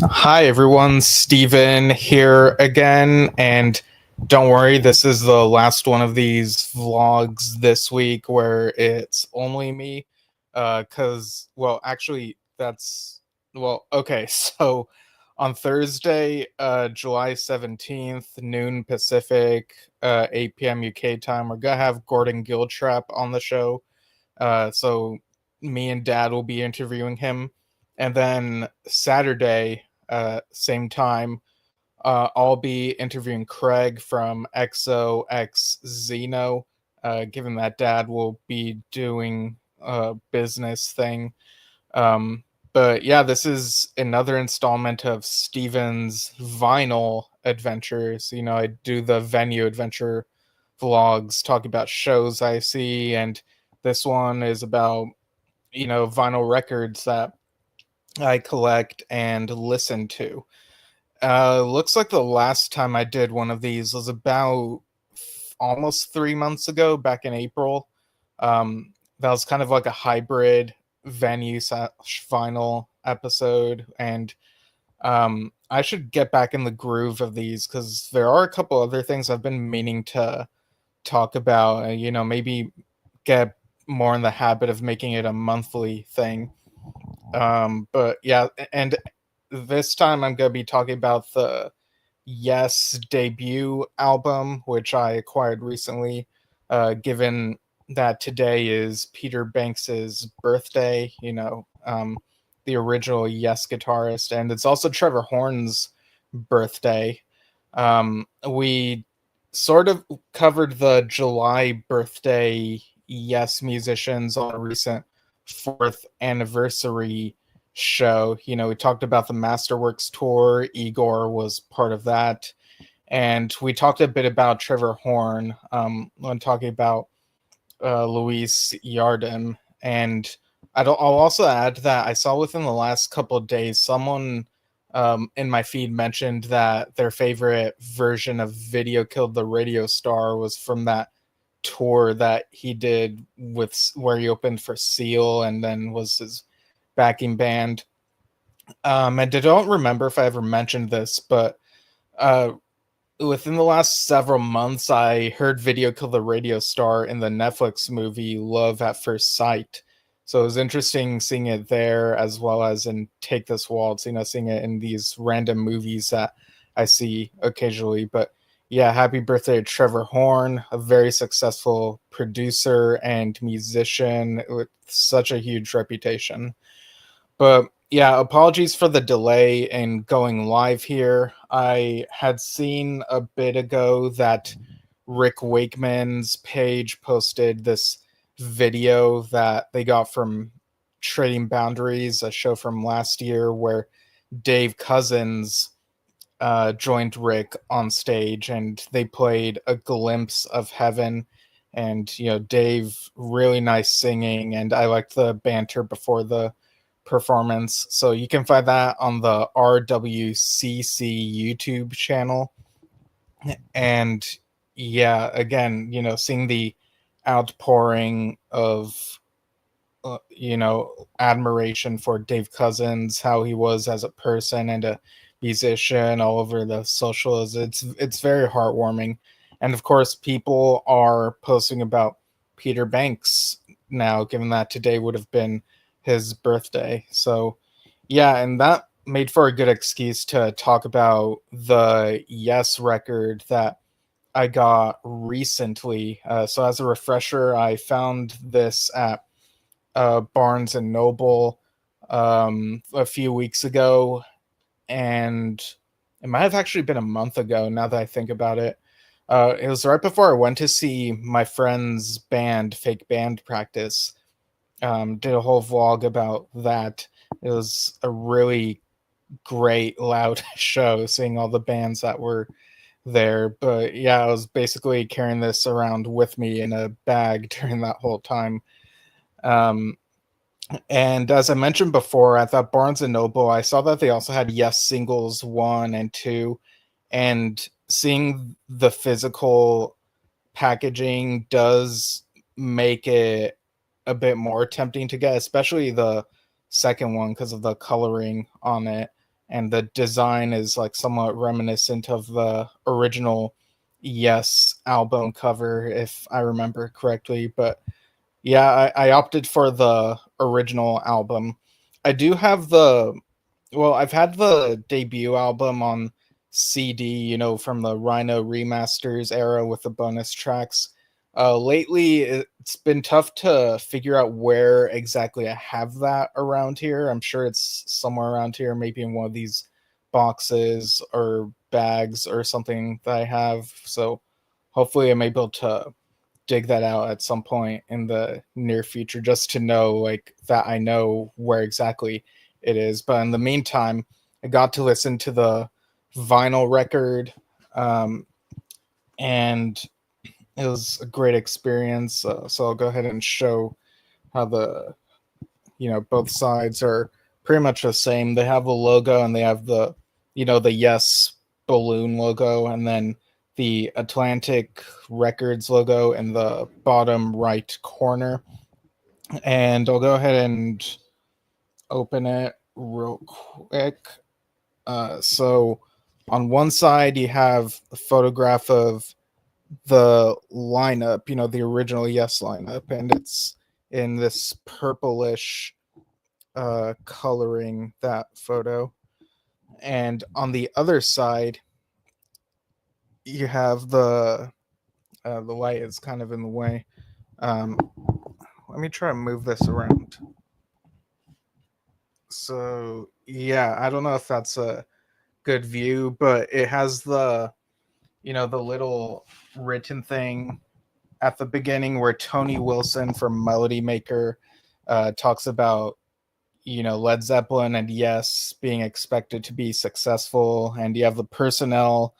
Hi everyone, Steven here again, and don't worry, this is the last one of these vlogs this week where it's only me. Well, actually, okay, so on Thursday, July 17th, noon Pacific, 8 p.m. UK time, we're gonna have Gordon Giltrap on the show. So me and Dad will be interviewing him, and then Saturday, same time, I'll be interviewing Craig from XO X Xeno. Given that Dad will be doing a business thing. Um, but yeah, this is another installment of Steven's vinyl adventures. I do the venue adventure vlogs, talk about shows I see, and this one is about, vinyl records that I collect and listen to. Looks like the last time I did one of these was about almost 3 months ago, back in April. That was kind of like a hybrid venue slash vinyl episode, and I should get back in the groove of these because there are a couple other things I've been meaning to talk about. Maybe get more in the habit of making it a monthly thing. But yeah, and this time I'm going to be talking about the Yes debut album, which I acquired recently, given that today is Peter Banks's birthday, the original Yes guitarist, and it's also Trevor Horn's birthday. We sort of covered the July birthday Yes musicians on a recent fourth anniversary show. We talked about the Masterworks tour. Igor was part of that. And we talked a bit about Trevor Horn when talking about Luis Yardim. And I'll also add that I saw within the last couple of days someone in my feed mentioned that their favorite version of Video Killed the Radio Star was from that tour that he did with where he opened for Seal and then was his backing band. And I don't remember if I ever mentioned this, but uh, within the last several months, I heard Video Kill the Radio Star in the Netflix movie Love at First Sight. So it was interesting seeing it there as well as in Take This Waltz, seeing it in these random movies that I see occasionally. But yeah, happy birthday to Trevor Horn, a very successful producer and musician with such a huge reputation. But yeah, apologies for the delay in going live here. I had seen a bit ago that Rick Wakeman's page posted this video that they got from Trading Boundaries, a show from last year where Dave Cousins joined Rick on stage and they played A Glimpse of Heaven. And, Dave, really nice singing. And I liked the banter before the performance. So you can find that on the RWCC YouTube channel. And yeah, again, seeing the outpouring of admiration for Dave Cousins, how he was as a person and a musician all over the socials. It's very heartwarming. And of course, people are posting about Peter Banks now, given that today would have been his birthday. So yeah, and that made for a good excuse to talk about the Yes record that I got recently. So as a refresher, I found this at Barnes and Noble a few weeks ago, and it might have actually been a month ago now that I think about it. It was right before I went to see my friend's band, Fake Band Practice. Did a whole vlog about that. It was a really great, loud show, seeing all the bands that were there. But yeah, I was basically carrying this around with me in a bag during that whole time. Um, And as I mentioned before, at that Barnes and Noble, I saw that they also had Yes Singles 1 and 2. And seeing the physical packaging does make it a bit more tempting to get, especially the second one because of the coloring on it. and the design is like somewhat reminiscent of the original Yes album cover, if I remember correctly. But yeah, I opted for the original album. I do have I've had the debut album on CD, from the Rhino remasters era with the bonus tracks. Lately, it's been tough to figure out where exactly I have that around here. I'm sure it's somewhere around here, maybe in one of these boxes or bags or something that I have. So hopefully I'm able to dig that out at some point in the near future just to know like that I know where exactly it is. But in the meantime, I got to listen to the vinyl record, and it was a great experience. So I'll go ahead and show how both sides are pretty much the same. They have the logo and they have the Yes balloon logo, and then the Atlantic Records logo in the bottom right corner. And I'll go ahead and open it real quick. So on one side, you have a photograph of the lineup, the original Yes lineup, and it's in this purplish coloring, that photo. And on the other side, you have the light is kind of in the way. Um, Let me try to move this around. So yeah, I don't know if that's a good view, but it has the little written thing at the beginning where Tony Wilson from Melody Maker talks about Led Zeppelin and Yes being expected to be successful, and you have the personnel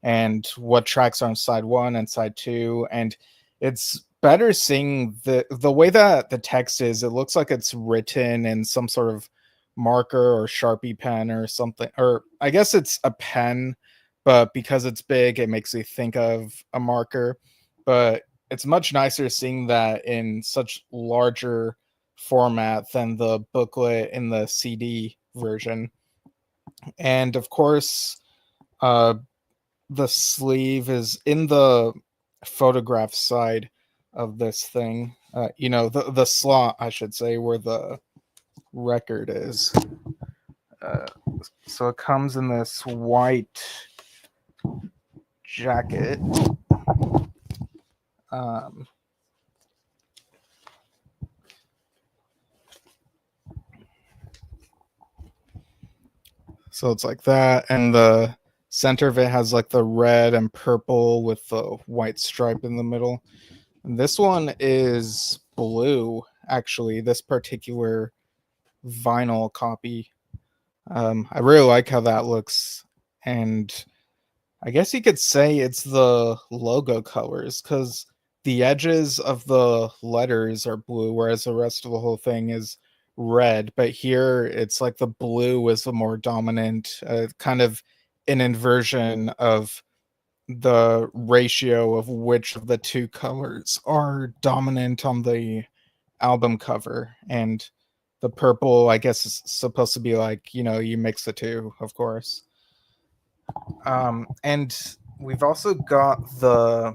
and what tracks are on side one and side two, and it's better seeing the way that the text is. It looks like it's written in some sort of marker or Sharpie pen or something, or I guess it's a pen, but because it's big it makes me think of a marker. But it's much nicer seeing that in such larger format than the booklet in the CD version. And of course, uh, the sleeve is in the photograph side of this thing. The slot, I should say, where the record is. Uh, so it comes in this white jacket. Um, so it's like that, and the center of it has like the red and purple with the white stripe in the middle. And this one is blue, actually, this particular vinyl copy. I really like how that looks, and I guess you could say it's the logo colors because the edges of the letters are blue, whereas the rest of the whole thing is red. But here it's like the blue is the more dominant, kind of an inversion of the ratio of which of the two colors are dominant on the album cover. And the purple, I guess, is supposed to be like, you mix the two, of course. And we've also got the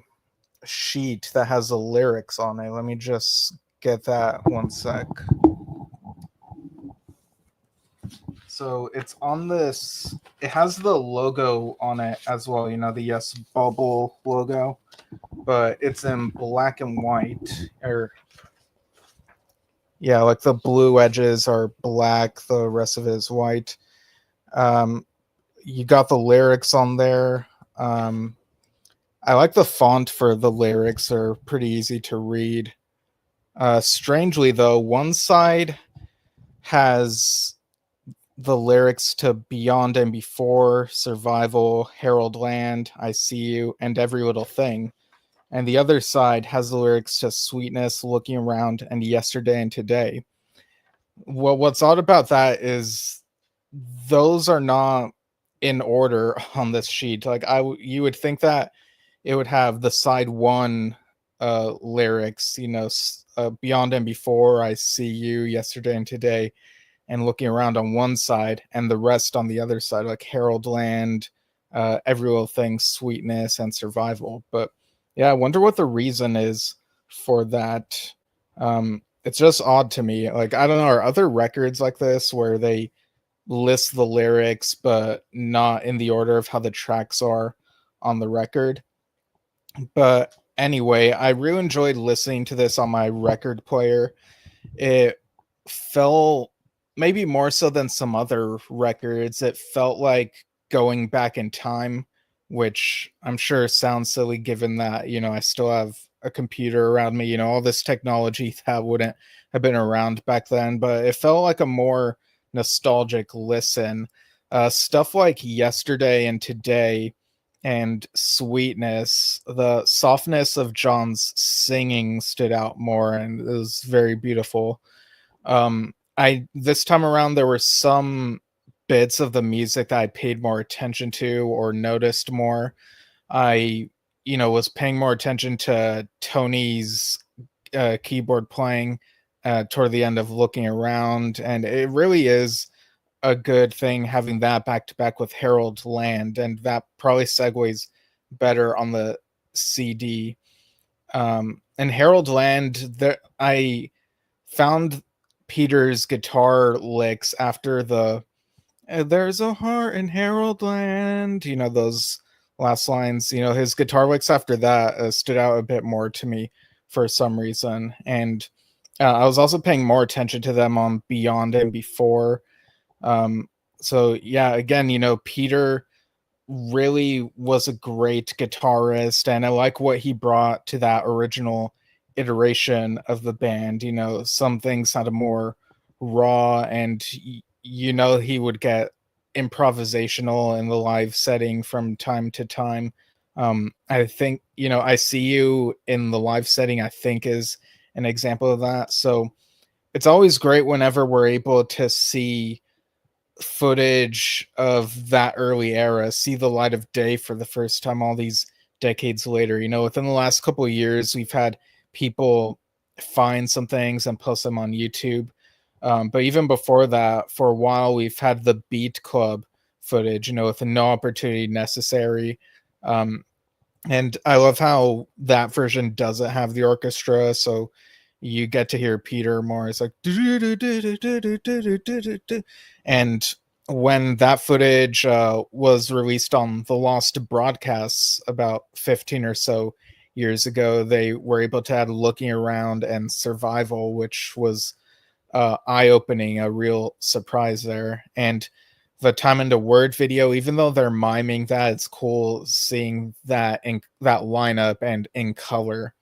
sheet that has the lyrics on it. Let me just get that one sec. So it's on this, it has the logo on it as well, the Yes Bubble logo, but it's in black and white, or yeah, like the blue edges are black, the rest of it is white. You got the lyrics on there. I like the font for the lyrics, are pretty easy to read. Strangely though, one side has the lyrics to Beyond and Before, Survival, Herald Land, I See You, and Every Little Thing. And the other side has the lyrics to Sweetness, Looking Around, and Yesterday and Today. Well, what's odd about that is those are not in order on this sheet. Like you would think that it would have the side one lyrics, Beyond and Before, I See You, Yesterday and Today, and looking around on one side and the rest on the other side, like Harold Land, Every Little Thing, Sweetness, and Survival. But yeah, I wonder what the reason is for that. It's just odd to me. Like, I don't know, are other records like this where they list the lyrics but not in the order of how the tracks are on the record? But anyway, I really enjoyed listening to this on my record player. It felt, maybe more so than some other records, it felt like going back in time, which I'm sure sounds silly given that, I still have a computer around me, all this technology that wouldn't have been around back then, but it felt like a more nostalgic listen. Stuff like Yesterday and Today and Sweetness, the softness of John's singing stood out more, and it was very beautiful. I This time around there were some bits of the music that I paid more attention to or noticed more. I, was paying more attention to Tony's keyboard playing toward the end of Looking Around, and it really is a good thing having that back to back with Harold Land, and that probably segues better on the CD. And Harold Land, there I found Peter's guitar licks after the "There's a heart in Harold Land," those last lines. His guitar licks after that stood out a bit more to me for some reason, and I was also paying more attention to them on Beyond and Before. Um, so yeah, again, Peter really was a great guitarist, and I like what he brought to that original iteration of the band. Some things sounded more raw, and he would get improvisational in the live setting from time to time. I think, I See You in the live setting, I think, is an example of that. So it's always great whenever we're able to see footage of that early era see the light of day for the first time all these decades later. Within the last couple of years, we've had people find some things and post them on YouTube. But even before that, for a while, we've had the Beat Club footage, with no opportunity necessary. And I love how that version doesn't have the orchestra, so you get to hear Peter more. It's like, and when that footage was released on the Lost broadcasts about 15 or so years ago, they were able to add Looking Around and Survival, which was eye-opening, a real surprise there. And the Time into Word video, even though they're miming that, it's cool seeing that in that lineup and in color.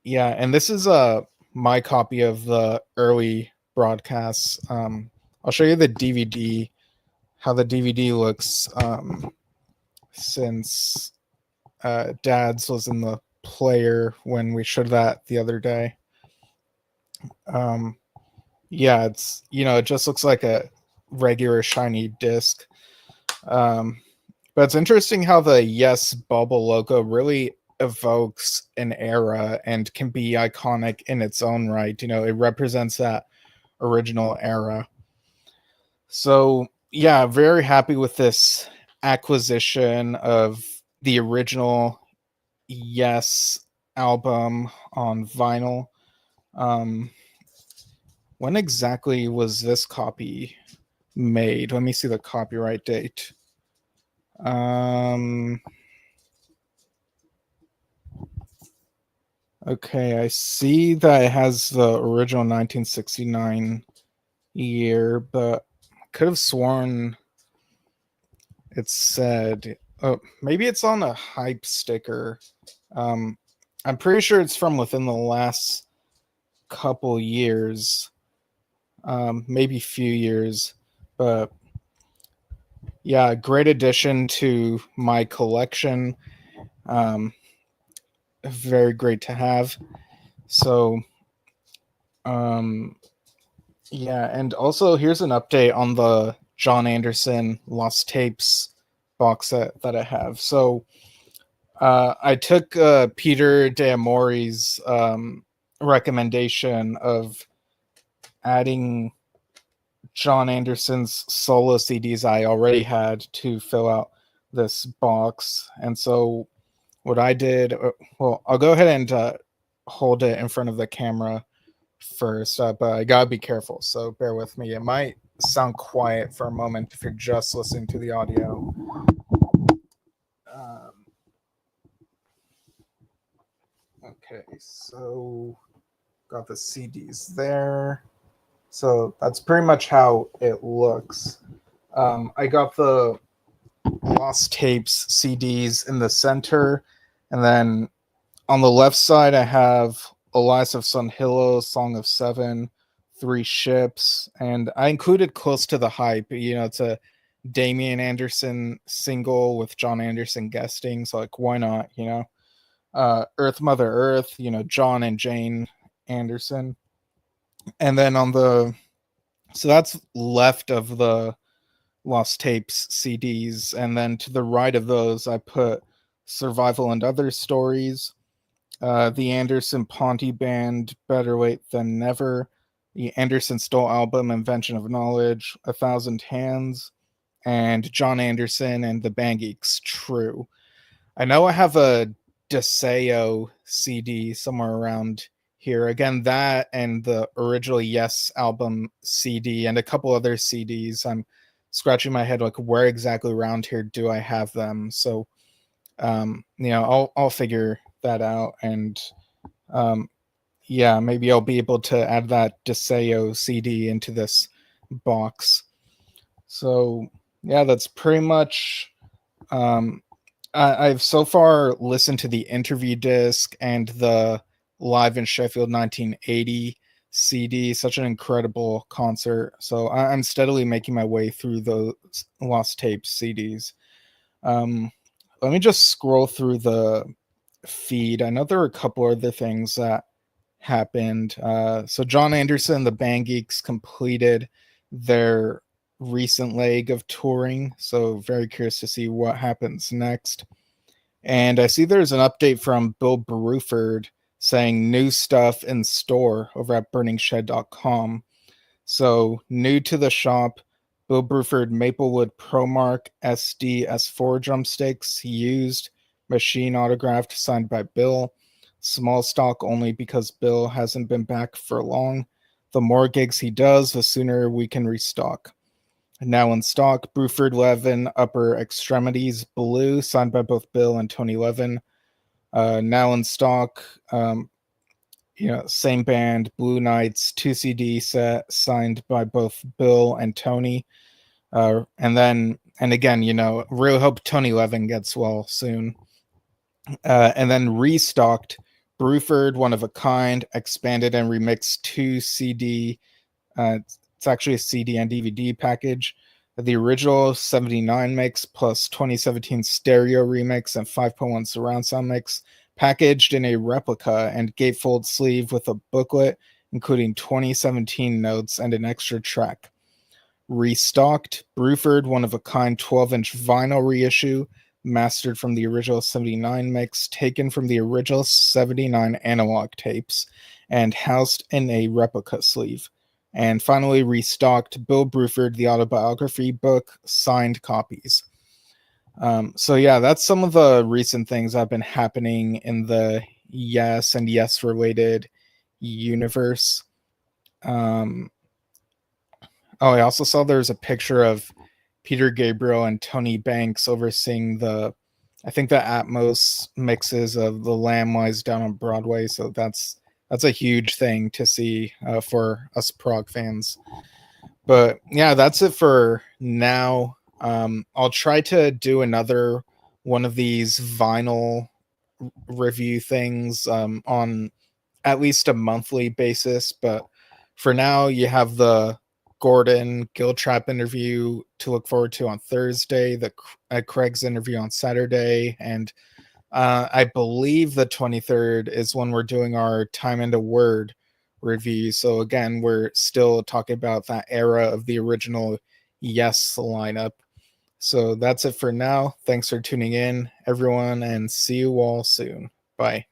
Yeah, and this is my copy of the early broadcasts. I'll show you the DVD, how the DVD looks, since Dad's was in the player when we showed that the other day. Yeah, it's, it just looks like a regular shiny disc. But it's interesting how the Yes bubble logo really evokes an era and can be iconic in its own right. It represents that original era. So yeah, very happy with this acquisition of the original Yes album on vinyl. When exactly was this copy made? Let me see the copyright date. Okay, I see that it has the original 1969 year, but I could have sworn it said, oh, maybe it's on a hype sticker. I'm pretty sure it's from within the last couple years, maybe few years, but yeah, great addition to my collection. Very great to have. So, yeah, and also here's an update on the John Anderson Lost Tapes box set that I have. So, I took Peter D'Amore's recommendation of adding John Anderson's solo CDs I already had to fill out this box. And so what I did, well, I'll go ahead and hold it in front of the camera first, but I gotta be careful, so bear with me. It might sound quiet for a moment if you're just listening to the audio. Okay, so got the CDs there. So that's pretty much how it looks. I got the Lost Tapes CDs in the center, and then on the left side I have Elias of Sunhillo, Song of Seven, Three Ships, and I included Close to the Hype. It's a Damian Anderson single with John Anderson guesting, so like why not, Earth Mother Earth, John and Jane Anderson. And then so that's left of the Lost Tapes CDs, and then to the right of those I put Survival and Other Stories, the Anderson Ponty Band, Better Late Than Never, the Anderson Stoll album, Invention of Knowledge, A Thousand Hands, and John Anderson and the Band Geeks, True. I know I have a Deseo CD somewhere around here. Again, that and the original Yes album CD and a couple other CDs. I'm scratching my head like where exactly around here do I have them? So I'll figure that out, and maybe I'll be able to add that Deseo CD into this box. So yeah, that's pretty much I've so far listened to the interview disc and the Live in Sheffield 1980 CD. Such an incredible concert. So I'm steadily making my way through those Lost Tapes CDs. Let me just scroll through the feed. I know there were a couple other things that happened. So John Anderson, the Band Geeks, completed their recent leg of touring, so very curious to see what happens next. And I see there's an update from Bill Bruford saying new stuff in store over at burningshed.com. So new to the shop, Bill Bruford Maplewood ProMark SD S4 drumsticks, used, machine autographed, signed by Bill. Small stock only because Bill hasn't been back for long. The more gigs he does, the sooner we can restock. Now in stock, Bruford Levin Upper Extremities Blue, signed by both Bill and Tony Levin. Now in stock, same band, Blue Knights 2 CD set, signed by both Bill and Tony. And again, really hope Tony Levin gets well soon. And then restocked, Bruford One of a Kind, expanded and remixed 2 CD. It's actually a CD and DVD package. The original 79 mix plus 2017 stereo remix and 5.1 surround sound mix, packaged in a replica and gatefold sleeve with a booklet, including 2017 notes and an extra track. Restocked, Bruford One of a Kind 12-inch vinyl reissue, mastered from the original 79 mix, taken from the original 79 analog tapes, and housed in a replica sleeve. And finally restocked, Bill Bruford, the autobiography book, signed copies. So yeah, that's some of the recent things that have been happening in the Yes and Yes related universe. I also saw there's a picture of Peter Gabriel and Tony Banks overseeing the Atmos mixes of The Lamb Lies Down on Broadway. So that's a huge thing to see for us prog fans. But yeah, that's it for now. I'll try to do another one of these vinyl review things on at least a monthly basis. But for now, you have the Gordon Giltrap interview to look forward to on Thursday, the Craig's interview on Saturday, and I believe the 23rd is when we're doing our Time and a Word review. So again, we're still talking about that era of the original Yes lineup. So that's it for now. Thanks for tuning in, everyone, and see you all soon. Bye.